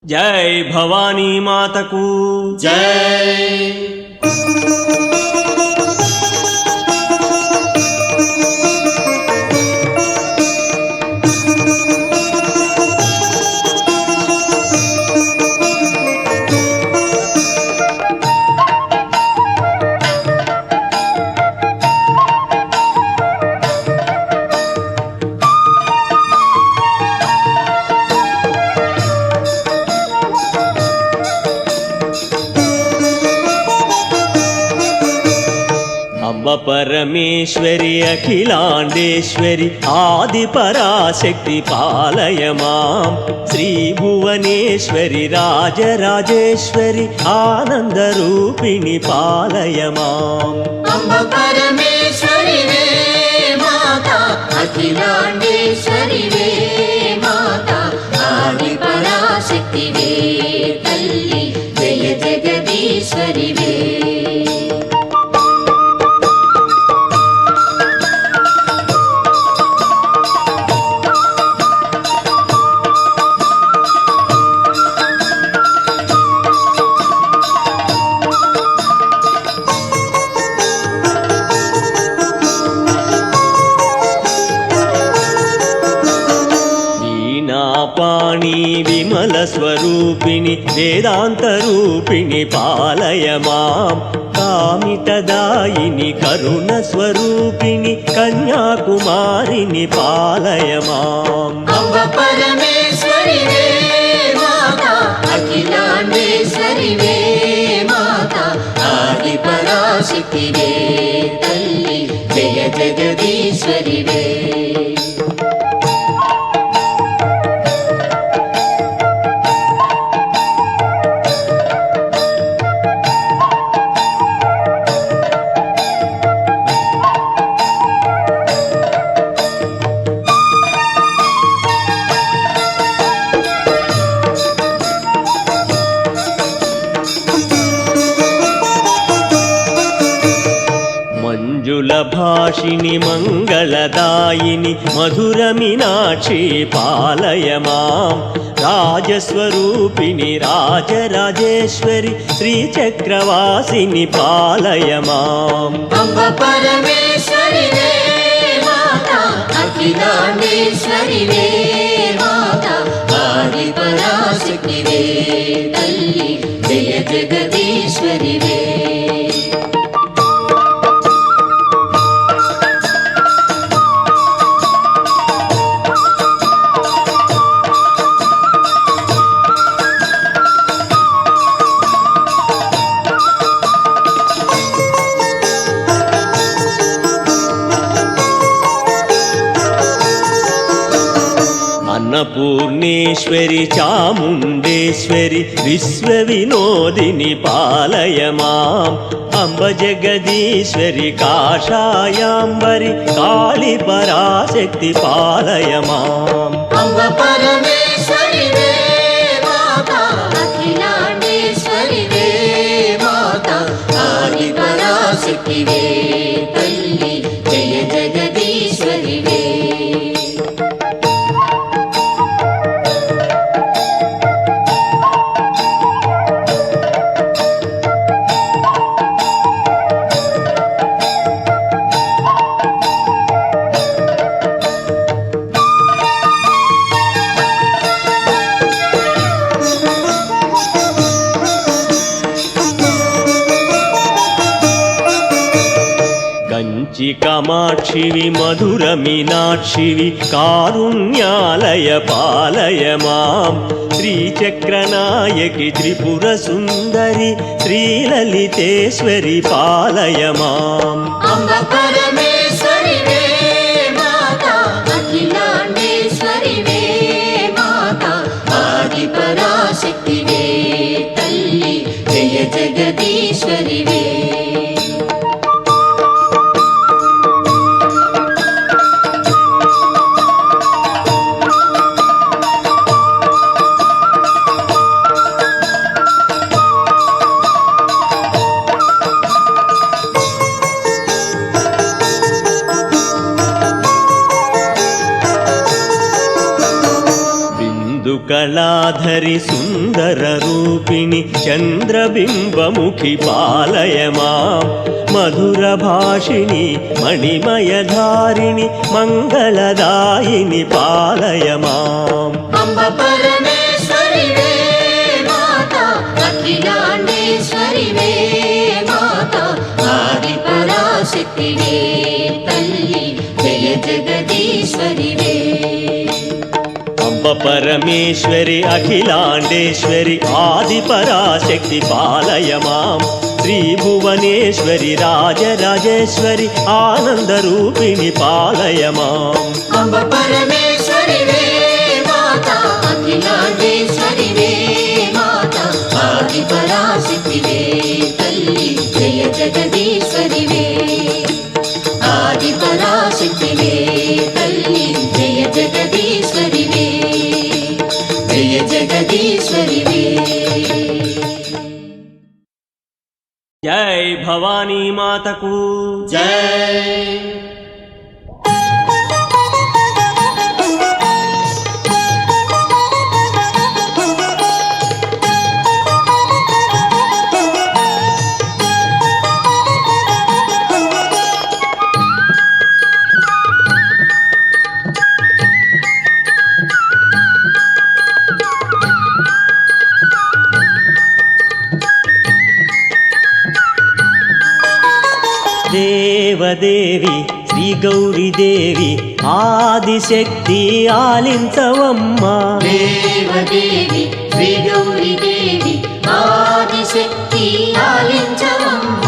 जय भवानी माता को जय। अम्ब परमेश्वरी अखिलांडेश्वरी आदिपराशक्ति पालय मां श्री भुवनेश्वरी राजराजेश्वरी आनंदरूपिणी पालय मां। अम्ब परमेश्वरी वे माता अखिलांडेश्वरी वे माता आदिपराशक्ति वे तल्ली जय जगदीश्वरी वे। पाणी विमल स्वरूपिणी वेदांत रूपिणी पालय मां कामितदायिनी करुण स्वरूपिणी कन्याकुमारिणी पालय मां। अम्ब परमेश्वरी वे माता अखिलांडेश्वरी वे माता आदिपराशक्ति वे तल्ली जय जगदीश्वरी वे। भाषिणी मंगलदायिनी मधुर मीनाक्षी पालय मां राजस्वरूपिणी राजराजेश्वरी श्रीचक्रवासिनी पालय मां। अम्ब परमेश्वरी वे माता अखिलांडेश्वरी वे माता आदिपराशक्ति वे तल्ली जय जगदीश्वरी वे। अन्नपूर्णेश्वरी चामुण्डेश्वरी विश्वविनोदिनी पालय मां अम्ब जगदीश्वरी काषायाम्बरी काली पराशक्ति पालय मां। अम्ब परमेश्वरी वे माता अखिलांडेश्वरी वे माता आदिपराशक्ति वे तल्ली जय जगदीश्वरी वे। कामाक्षिवि मधुर मीनाक्षिवि कारुण्यालय पालय मां श्रीचक्रनायकि त्रिपुर सुंदरी श्रीललितेश्वरी पालय मां। अम्ब परमेश्वरी वे माता अखिलांडेश्वरी वे माता आदिपराशक्ति वे तल्ली जय जगदीश्वरी वे। कला కళాధరి సుందర రూపిణి చంద్రబింబముఖి పాలయ మాం మధుర భాషిణి మణిమయధారిణి మంగళదాయిని పాలయ మాం అంబ పరమేశ్వరివే మాత అఖిలాండేశ్వరివే మాత ఆది పరాశక్తివే తల్లి జయ జగదీశ్వరివే అంబ పరమేశ్వరి అఖిలాండేశ్వరి ఆది పరాశక్తి పాలయ మాం శ్రీభువనేశ్వరి రాజరాజేశ్వరి ఆనందరూపిణి పాలయ మాం అంబ పరమేశ్వరివే మాత అఖిలాండేశ్వరివే మాత ఆది పరాశక్తివే తల్లి జయ జగదీశ్వరివే ఆది పరాశక్తివే తల్లి జయ జగదీశ్వరివే జయ జగదీశ్వరివే జై భవానీ మాతకు జై దేవదేవి శ్రీ గౌరీదేవి ఆదిశక్తి ఆలించవమ్మా దేవదేవి శ్రీ గౌరీదేవి ఆదిశక్తి ఆలించవమ్మ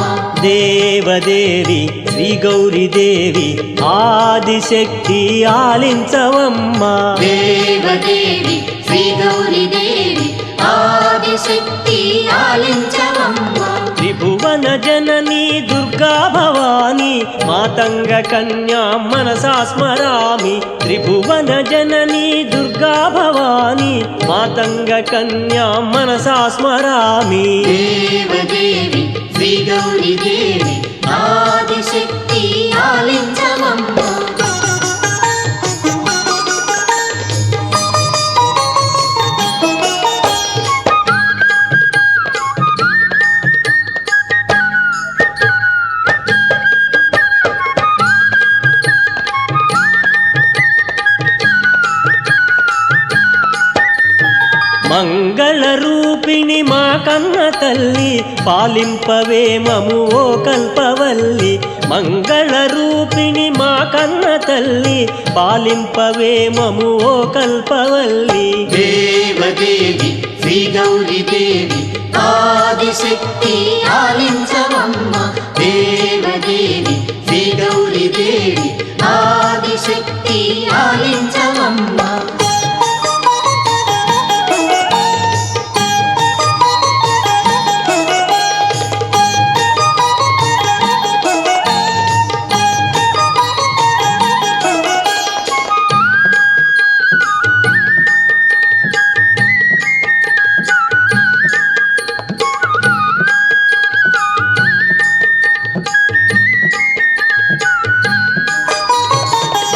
దేవదేవి శ్రీ గౌరీదేవి ఆదిశక్తి ఆలించవమ్మా దేవదేవి శ్రీ గౌరీదేవి ఆదిశక్తి ఆలించవమ్మ త్రిభువన జననీ దుర్గా భవానీ మాతంగ కన్యా మనసా స్మరామి త్రిభువన జననీ దుర్గా భవానీ మాతంగ కన్యా మనసా స్మరామి దేవదేవి శ్రీ గౌరీదేవి ఆదిశక్తి ఆలించవమ్మ మంగళ రూపిణి మా కన్న తల్లి పాలింపవే మము ఓ కల్పవల్లి మంగళ రూపిణి మా కన్న తల్లి పాలింపవే మము ఓ కల్పవల్లి దేవదేవి శ్రీ గౌరీదేవి ఆదిశక్తి ఆలించవమ్మ దేవదేవి శ్రీ గౌరీదేవి ఆదిశక్తి ఆలించవమ్మ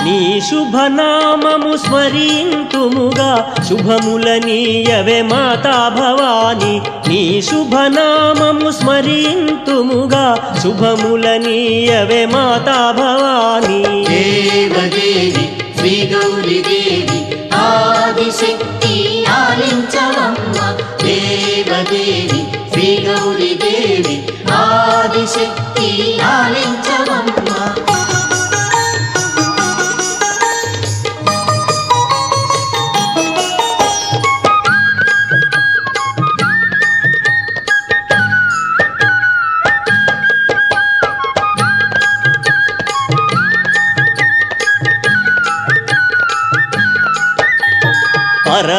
నీ శుభనామము స్మరింతుముగా శుభములనీయవే మాతా భవాని నీ శుభనామము స్మరింతుముగా శుభములనీయవే మాతా భవాని దేవదేవి శ్రీ గౌరీదేవి ఆదిశక్తి ఆలించవమ్మ దేవదేవి శ్రీ గౌరీదేవి ఆదిశక్తి ఆలించవమ్మ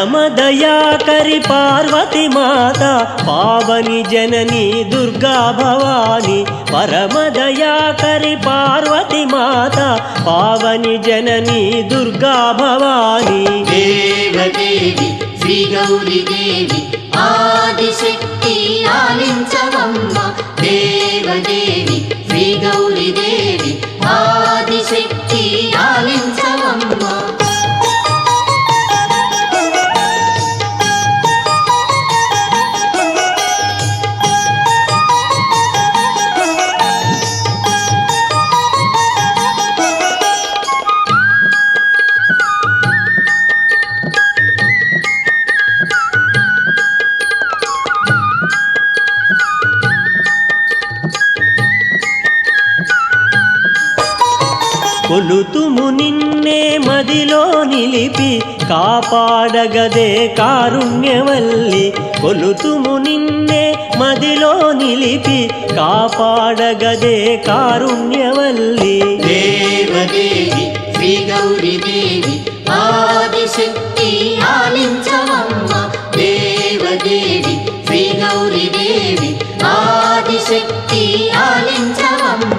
పరమదయాకరి పార్వతి మాత పావని జనని దుర్గా భవాని పరమదయాకరి పార్వతి మాత పావని జనని దుర్గా భవాని దేవదేవి శ్రీ గౌరీదేవి ఆదిశక్తి ఆలించవమ్మ దేవదేవి శ్రీ గౌరీదేవి ఆదిశక్తి ఆలించవమ్మ కొలుతుము నిన్నే మదిలో నిలిపి కాపాడగదే కారుణ్యవల్లి కొలుతుము నిన్నే మదిలో నిలిపి కాపాడగదే కారుణ్యవల్లి దేవదేవి శ్రీ గౌరీ దేవి ఆదిశక్తి ఆలించవమ్మ దేవదేవి శ్రీ గౌరీ దేవి ఆదిశక్తి ఆలించవమ్మ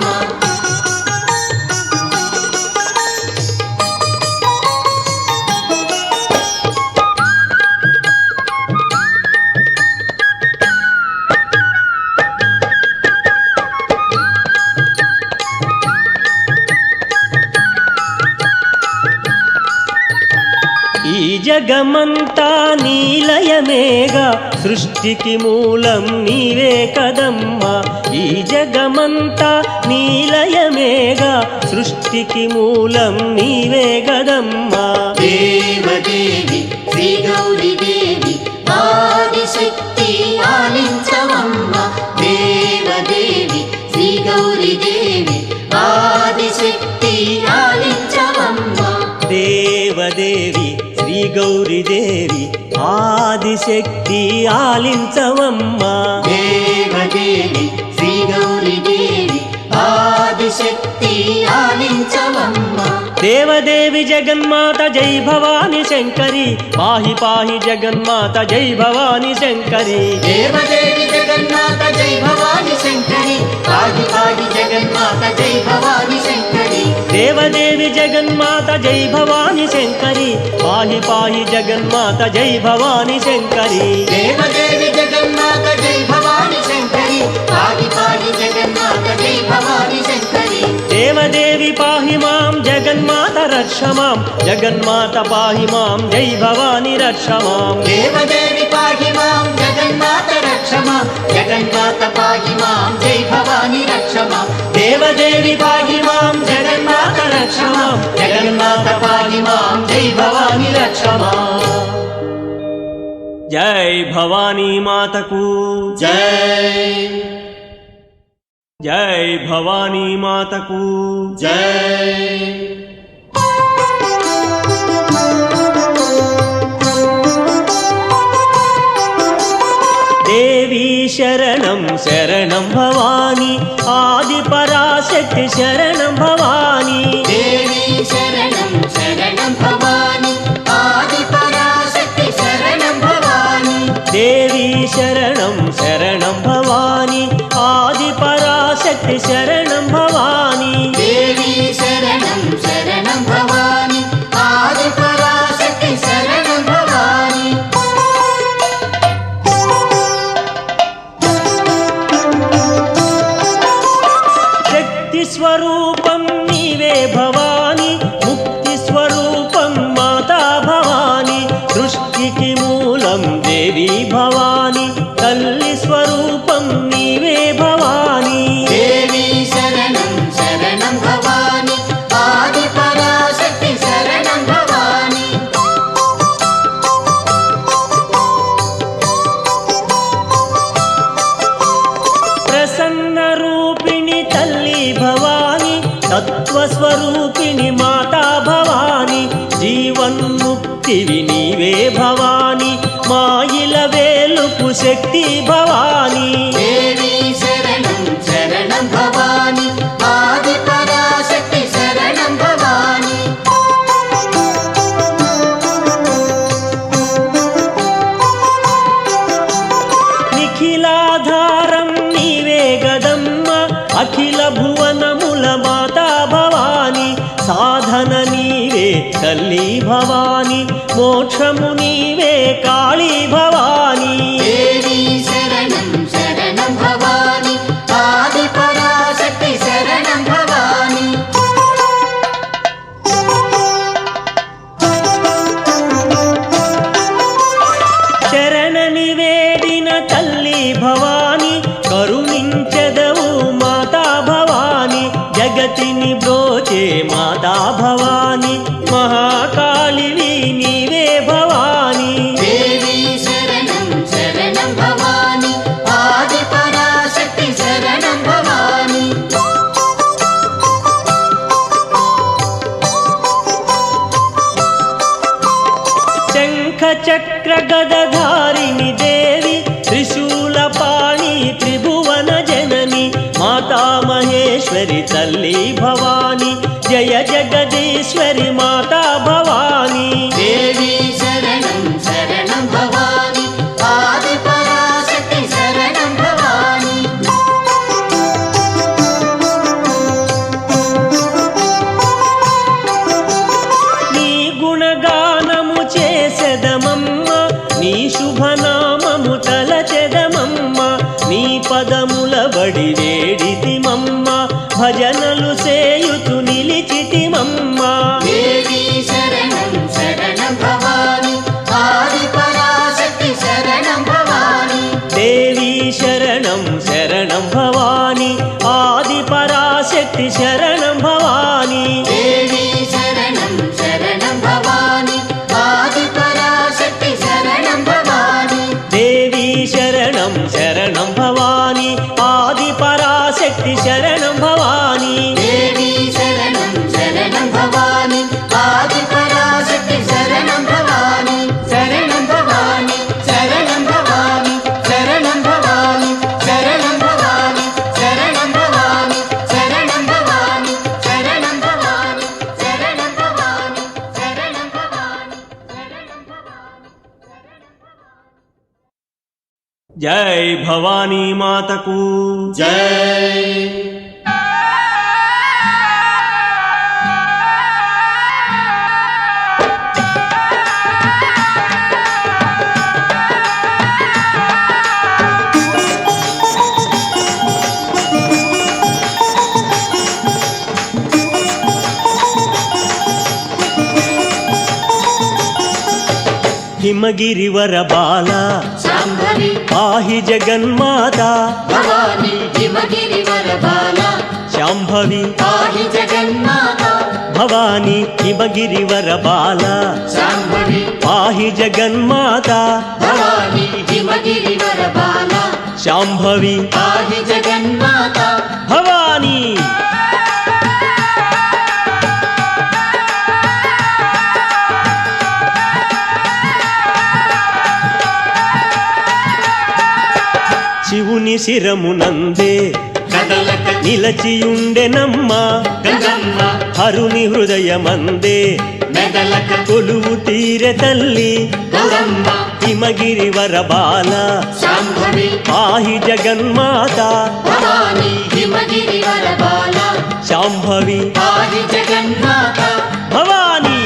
ఈ జగమంతా నీలయమేగా సృష్టికి మూలం నీవే కదమ్మా ఈ జగమంతా నీలయమేగా సృష్టికి మూలం నీవే కదమ్మా దేవదేవి శ్రీ గౌరీ దేవి ఆదిశక్తి ఆలించవమ్మ దేవదేవి శ్రీ గౌరీ దేవి ఆదిశక్తి ఆలించవమ్మ దేవదేవి శ్రీ గౌరీదేవి ఆదిశక్తి ఆలించవమ్మా దేవదేవి శ్రీ గౌరీ దేవి ఆదిశక్తి ఆలించవమ్మ దేవదేవి జగన్మాత జై భవాని శంకరి పాహి పాహి జగన్మాత జై భవాని శంకరి దేవదేవి జగన్మాత జై భవాని శంకరి పాహి పాహి జగన్మాత జై భవాని శంకరి దేవదేవి జగన్మాత జై భవాని శంకరి పాహి పాహి జగన్మాత జై భవాని శంకరి దేవదేవి జగన్మాత జై భవాని శంకరి పాహి పాహి జగన్మాత జై భవాని శంకరి దేవదేవి పాహి మాం జగన్మాత రక్ష మాం జగన్మాత పాహి మాం జై భవాని రక్ష మాం దేవదేవి పాహి మాం జగన్మాత రక్ష మాం జగన్మాత పాహి మాం జై భవాని రక్ష మాం దేవదేవి పాహి మాం జగన్మాత రక్ష మాం జగన్మాత పాహి మాం జై భవాని రక్ష మాం జై భవానీ మాతకు జై జై భవానీ మాతకు జై దేవి శరణం శరణం భవాని ఆది పరాశక్తి శరణం భవాని దేవి శరణం శరణం భవాని ఆది పరాశక్తి శరణం భవాని దేవి శరణం శరణం భవాని ఆది పరాశక్తి శరణం భవాని దేవి శరణం శరణం భవాని ఆది పరాశక్తి శరణం భవాని శక్తి స్వరూపం నీవే భవాని ముక్తి స్వరూపం మాతా భవాని సృష్టికి మూలం దేవి భవాని తల్లి స్వరూపం నీవే భవాని దేవి శరణం శరణం భవాని ఆది పరాశక్తి శరణం భవాని ప్రసన్న రూపిణి తల్లి భవాని తత్వస్వరూపిణి మాతా భవాని జీవన్ముక్తివి నీవే భవాని మాయిల వేలుపు శక్తి భవాని దేవి శరణం శరణం భవాని ఆది పరాశక్తి శరణం భవాని నిఖిలాధారం నీవే గదమ్మ అఖిల భువనముల మాతా భవాని సాధన నీవే తల్లి భవాని మోక్షము నీవే కాళీ భవాని దేవి శరణం శరణం భవాని ఆది పరాశక్తి శరణం భవాని శరణ నివేదిన తల్లి భవాని కరుణించెదవు మాతా భవాని జగతిని బ్రోచే మాతా భవాని మహాకాళివి నీవే భవాని దేవి శరణం శరణం భవాని ఆది పరాశక్తి శరణం భవాని పరమేశ్వరి మాతా భవానీ దేవి శరణం శరణం భవాని ఆది పరాశక్తి శరణం భవాని నీ గుణగానము చేసెదమమ్మ నీ శుభనామము తలచెదమమ్మ నీ పదముల బడి వేడితిమమ్మ భజనలు సేయుతు నిలిచితిమమ్మ దేవి శరణం శరణం భవాని ఆది పరాశక్తి శరణం భవాని దేవి శరణం శరణం భవాని ఆది పరాశక్తి శరణం భవాని దేవి శరణం శరణం భవాని ఆది పరాశక్తి శరణం భవాని దేవి శరణం శరణం భవాని ఆది పరాశక్తి శరణం భవాని దేవి శరణం శరణం భవాని ఆది పరాశక్తి శరణం భవాని శరణం భవాని శరణం భవాని శరణం భవాని శరణం భవాని శరణం భవాని శరణం భవాని శరణం భవాని శరణం భవాని శరణం భవాని శరణం భవాని. జై భవానీ మాతకు జై హిమగిరివర బాల శాంభవి పాహి జగన్మాత భవాని హిమగిరివర బాల శాంభవి పాహి జగన్మాత భవాని హిమగిరివర బాల శాంభవి పాహి జగన్మాత భవాని హిమగిరివర బాల శాంభవి పాహి జగన్మాత భవాని శివుని శిరమునందే కదలక నిలచియుండెనమ్మ గంగమ్మ హరుని హృదయమందే మెదలక కొలువు తీరె తల్లి గౌరమ్మ హిమగిరివర బాల శాంభవి పాహి జగన్మాత భవాని హిమగిరివర బాల శాంభవి పాహి జగన్మాత భవాని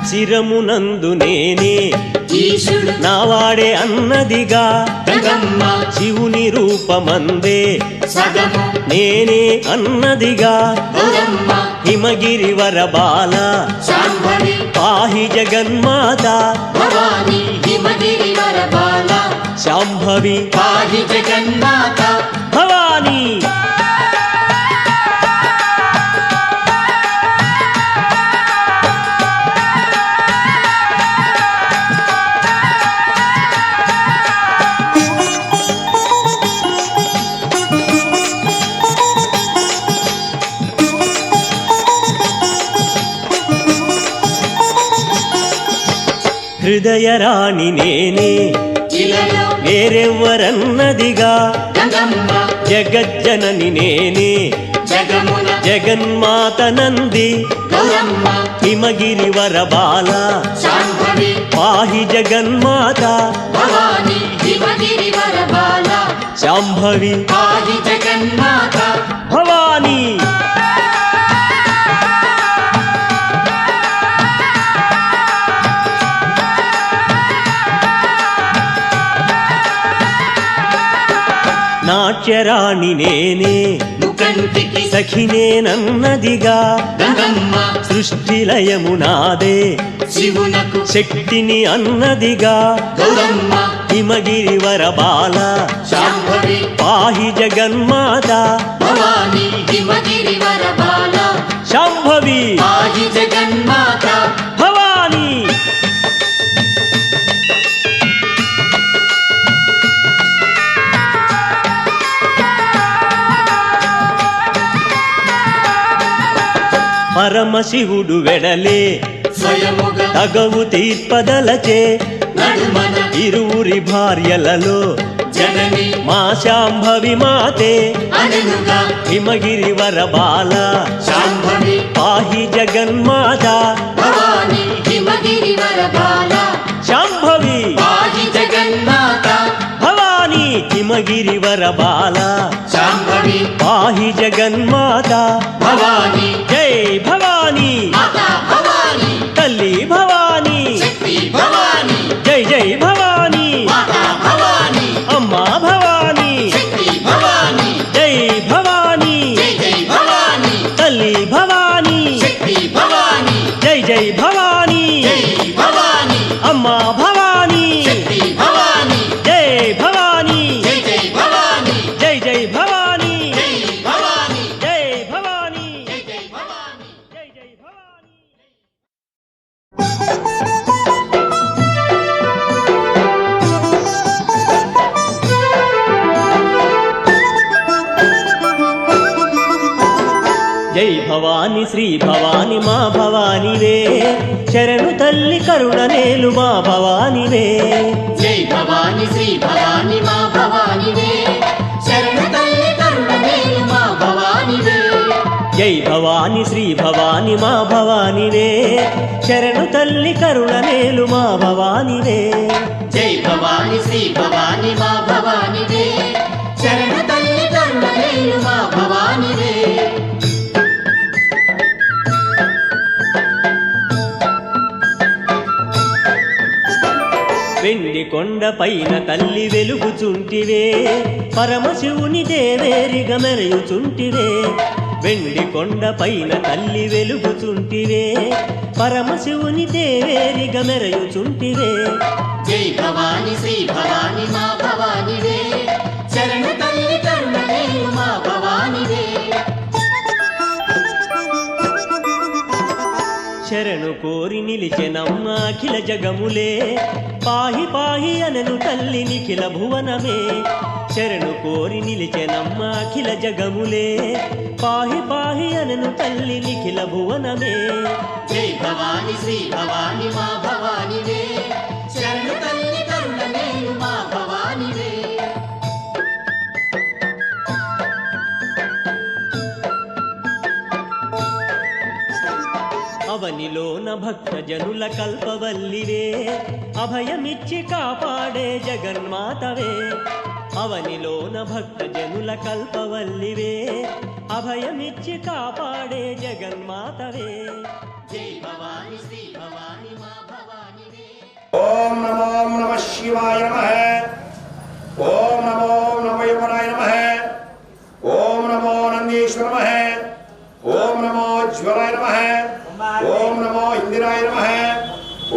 శిరమునందు నేనే ఈశుడు నావాడే అన్నదిగా గంగమ్మ శివుని రూపమందే సగము నేనే అన్నదిగా గౌరమ్మ హిమగిరివర బాల శాంభవి పాహి జగన్మాత భవాని హిమగిరివర బాల శాంభవి పాహి జగన్మాత భవాని హృదయరాణి నేనే ఇలలో వేరెవ్వరన్నదిగా గంగమ్మ జగజ్జనని నేనే జగమున జగన్మాత నంది గౌరమ్మ హిమగిరివర బాల శాంభవి పాహి జగన్మాత భవాని హిమగిరివర బాల శాంభవి పాహి జగన్మాత భవాని నాట్యరాణి నేనే ముకంటికి సఖినేనన్నదిగా గంగమ్మ సృష్టిలయము నాదే శివునకు శక్తిని అన్నదిగా గౌరమ్మ హిమగిరివర బాల శాంభవి పాహి జగన్మాత భవాని హిమగిరివర బాల శాంభవి పాహి జగన్మాత భవాని పరమశివుడు వెడలే స్వయముగా తగవు తీర్పదలచే నడుమన ఇరువురి భార్యలలో జనని మా శాంభవి మాతే అనెనుగా హిమగిరి వరబాల శాంభవి పాహి జగన్మాత భవాని హిమగిరి వరబాల శాంభవి పాహి జగన్మాత భవాని హిమగిరి వరబాల శాంభవి పాహి జగన్మాత భవాని జై భవాని మాతా భవాని తల్లి భవాని శక్తి భవాని జై జై భవాని మాతా భవాని అమ్మా భవాని శక్తి భవాని జై భవాని జై జై భవాని తల్లి భవాని శక్తి భవాని జై జై భవాని జై భవాని అమ్మా భవాని శక్తి భవాని జై భవాని జై జై భవాని జై జై భవాని జై భవాని జై భవాని జై జై భవాని జై జై భవాని జై భవాని శ్రీ భవాని మా భవానివే శరణు తల్లి కరుణ నేలు మా భవానివే జై భవాని శ్రీ భవాని మా భవానివే శరణు తల్లి కరుణ మేలు మా భవానివే జై భవాని శ్రీ భవాని మా భవానివే శరణు తల్లి కరుణ నేలు మా భవానివే జై భవాని శ్రీ భవాని మా భవానివే శరణు తల్లి కరుణ మేలు మా భవానివే వెండి కొండ పైన తల్లి వెలుగుచుంటివే పరమశివుని దేవేరిగా మెరయుచుంటివే వెండి కొండ పైన తల్లి వెలుగుచుంటివే పరమశివుని దేవేరిగా మెరయుచుంటివే జై భవాని శ్రీ భవాని మా భవానివే శరణు తల్లి కరుణ మేలు మా భవానివే శరణు కోరి నిలిచెనమ్మ అఖిల జగములే పాహి పాహి అనను తల్లి నిఖిల భువనమే శరణు కోరి నిలిచెనమ్మ అఖిల జగములే పాహి పాహి అనను తల్లి నిఖిల భువనమే జై భవాని శ్రీ భవాని మా భవానివే శరణు తల్లి కరుణ మేలు మా భవానివే అవనిలోన భక్త జనుల కల్పవల్లివే అభయమిచ్చి కాపాడే జగన్మాతవే అవనిలోన భక్త జనుల కల్పవల్లివే అభయమిచ్చి కాపాడే జగన్మాతవే జై భవాని శ్రీ భవాని మా భవానివే ఓం నమో నమః శివాయ నమః ఓం నమో నమయపరాయ నమః ఓం నమో నందీశ్వర నమః ఓం నమో జ్వరాయ నమః ఓం నమో ఇందిరాయ నమః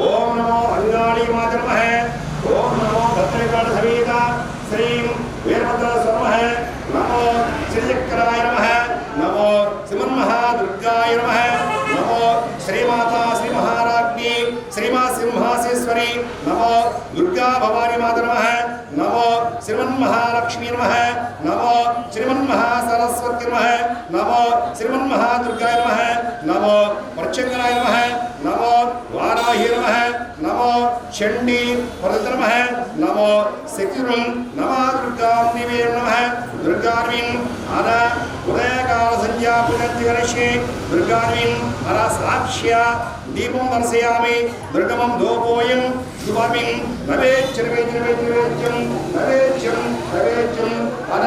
ఓం నమో అంగాళీ మాత నమః ఓం నమో భద్రకాళ సమేత శ్రీం వీరభద్ర నమో శ్రీచక్రాయ నమః నమో శ్రీమన్మహాదుర్గాయ నమః నమో శ్రీమాతా శ్రీ మహారాజ్ఞి శ్రీమా సింహాసేశ్వరి నమో దుర్గా భవాని మాత నమః నమో శ్రీమన్మహాలక్ష్మీ నమః నమో శ్రీమన్మహాసరస్వతి నమః నమో శ్రీమన్మహాదుర్గాయ నమః నమో ప్రత్యంగరాయ నమః నమో వారాహి నమః నమో చండీ పరద నమః నమో శక్తిరుం నమో దుర్గాందేవీ నమః దుర్గార్విం అన ఉదయకాల సంధ్యా పునర్తి గణేశే దుర్గార్విం అన సాక్ష్య దీపం దర్శయామి దుర్గమం దోపోయం శుభమిం నవేద్యం నవేద్యం అన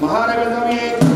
మహానవేద్యం